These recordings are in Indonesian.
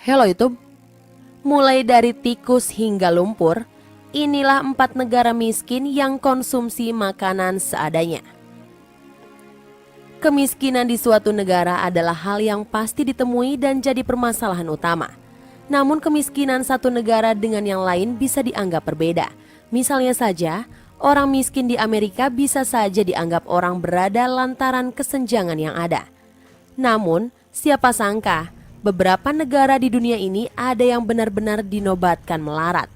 Hello YouTube. Mulai dari tikus hingga lumpur, inilah 4 negara miskin yang konsumsi makanan seadanya. Kemiskinan di suatu negara adalah hal yang pasti ditemui dan jadi permasalahan utama. Namun kemiskinan satu negara dengan yang lain bisa dianggap berbeda. Misalnya saja, orang miskin di Amerika bisa saja dianggap orang berada lantaran kesenjangan yang ada. Namun, siapa sangka beberapa negara di dunia ini ada yang benar-benar dinobatkan melarat.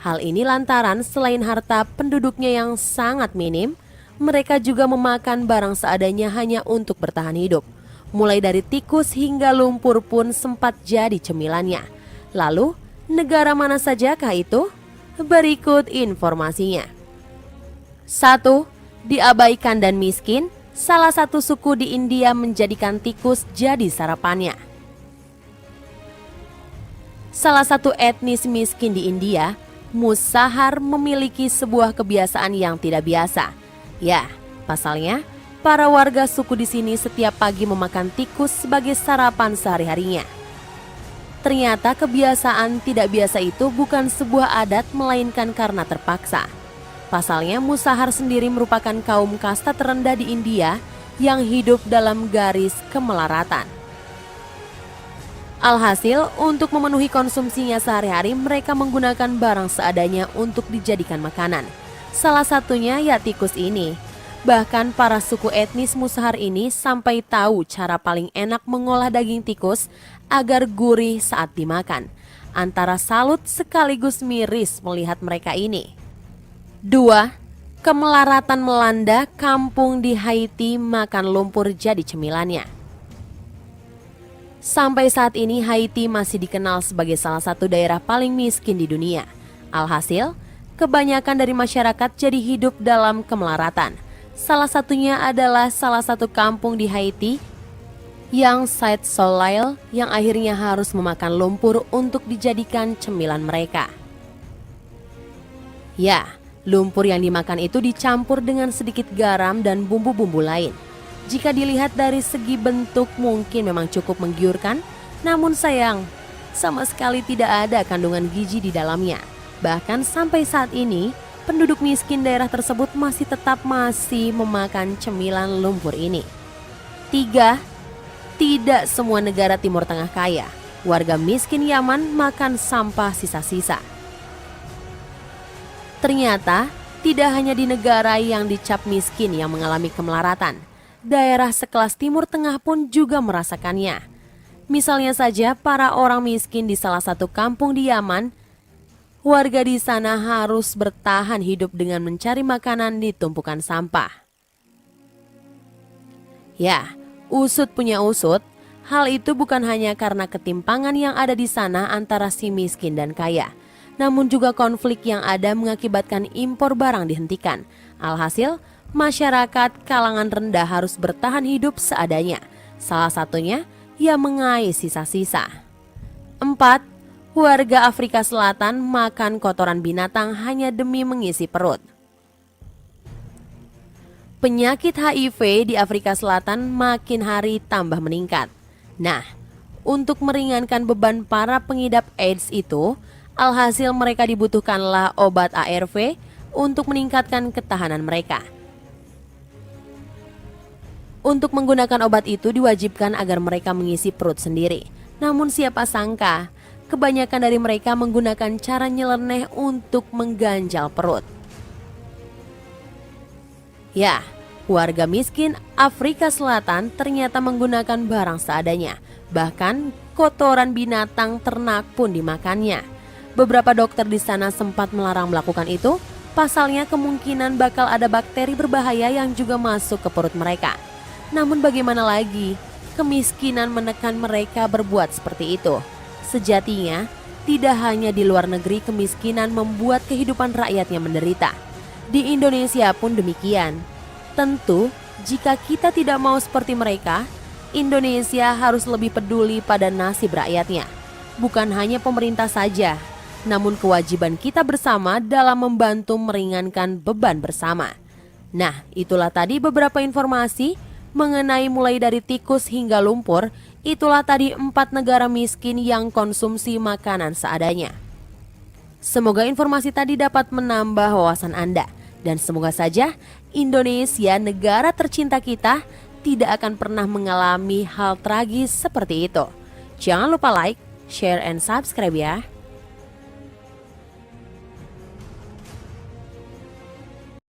Hal ini lantaran selain harta penduduknya yang sangat minim, mereka juga memakan barang seadanya hanya untuk bertahan hidup. Mulai dari tikus hingga lumpur pun sempat jadi cemilannya. Lalu, negara mana sajakah itu? Berikut informasinya. 1. Diabaikan dan miskin, salah satu suku di India menjadikan tikus jadi sarapannya. Salah satu etnis miskin di India, Musahar, memiliki sebuah kebiasaan yang tidak biasa. Ya, pasalnya, para warga suku di sini setiap pagi memakan tikus sebagai sarapan sehari-harinya. Ternyata kebiasaan tidak biasa itu bukan sebuah adat melainkan karena terpaksa. Pasalnya, Musahar sendiri merupakan kaum kasta terendah di India yang hidup dalam garis kemelaratan. Alhasil, untuk memenuhi konsumsinya sehari-hari, mereka menggunakan barang seadanya untuk dijadikan makanan. Salah satunya ya tikus ini. Bahkan para suku etnis Musahar ini sampai tahu cara paling enak mengolah daging tikus agar gurih saat dimakan. Antara salut sekaligus miris melihat mereka ini. 2. Kemelaratan melanda kampung di Haiti, makan lumpur jadi cemilannya. Sampai saat ini Haiti masih dikenal sebagai salah satu daerah paling miskin di dunia. Alhasil, kebanyakan dari masyarakat jadi hidup dalam kemelaratan. Salah satunya adalah salah satu kampung di Haiti yang Saint Soleil yang akhirnya harus memakan lumpur untuk dijadikan cemilan mereka. Ya, lumpur yang dimakan itu dicampur dengan sedikit garam dan bumbu-bumbu lain. Jika dilihat dari segi bentuk mungkin memang cukup menggiurkan, namun sayang, sama sekali tidak ada kandungan gizi di dalamnya. Bahkan sampai saat ini, penduduk miskin daerah tersebut masih memakan cemilan lumpur ini. 3. Tidak semua negara Timur Tengah kaya. Warga miskin Yaman makan sampah sisa-sisa. Ternyata, tidak hanya di negara yang dicap miskin yang mengalami kemelaratan. Daerah sekelas Timur Tengah pun juga merasakannya. Misalnya saja para orang miskin di salah satu kampung di Yaman, warga di sana harus bertahan hidup dengan mencari makanan di tumpukan sampah. Ya, usut punya usut, hal itu bukan hanya karena ketimpangan yang ada di sana antara si miskin dan kaya, namun juga konflik yang ada mengakibatkan impor barang dihentikan. Alhasil, masyarakat kalangan rendah harus bertahan hidup seadanya. Salah satunya, ia mengais sisa-sisa. 4. Warga Afrika Selatan makan kotoran binatang hanya demi mengisi perut. Penyakit HIV di Afrika Selatan makin hari tambah meningkat. Nah, untuk meringankan beban para pengidap AIDS itu, alhasil mereka dibutuhkanlah obat ARV untuk meningkatkan ketahanan mereka. Untuk menggunakan obat itu diwajibkan agar mereka mengisi perut sendiri. Namun siapa sangka, kebanyakan dari mereka menggunakan cara nyeleneh untuk mengganjal perut. Ya, warga miskin Afrika Selatan ternyata menggunakan barang seadanya. Bahkan kotoran binatang ternak pun dimakannya. Beberapa dokter di sana sempat melarang melakukan itu, pasalnya kemungkinan bakal ada bakteri berbahaya yang juga masuk ke perut mereka. Namun bagaimana lagi, kemiskinan menekan mereka berbuat seperti itu. Sejatinya, tidak hanya di luar negeri kemiskinan membuat kehidupan rakyatnya menderita. Di Indonesia pun demikian. Tentu, jika kita tidak mau seperti mereka, Indonesia harus lebih peduli pada nasib rakyatnya. Bukan hanya pemerintah saja, namun kewajiban kita bersama dalam membantu meringankan beban bersama. Nah, itulah tadi beberapa informasi mengenai mulai dari tikus hingga lumpur, itulah tadi 4 negara miskin yang konsumsi makanan seadanya. Semoga informasi tadi dapat menambah wawasan Anda. Dan semoga saja Indonesia, negara tercinta kita, tidak akan pernah mengalami hal tragis seperti itu. Jangan lupa like, share, and subscribe ya.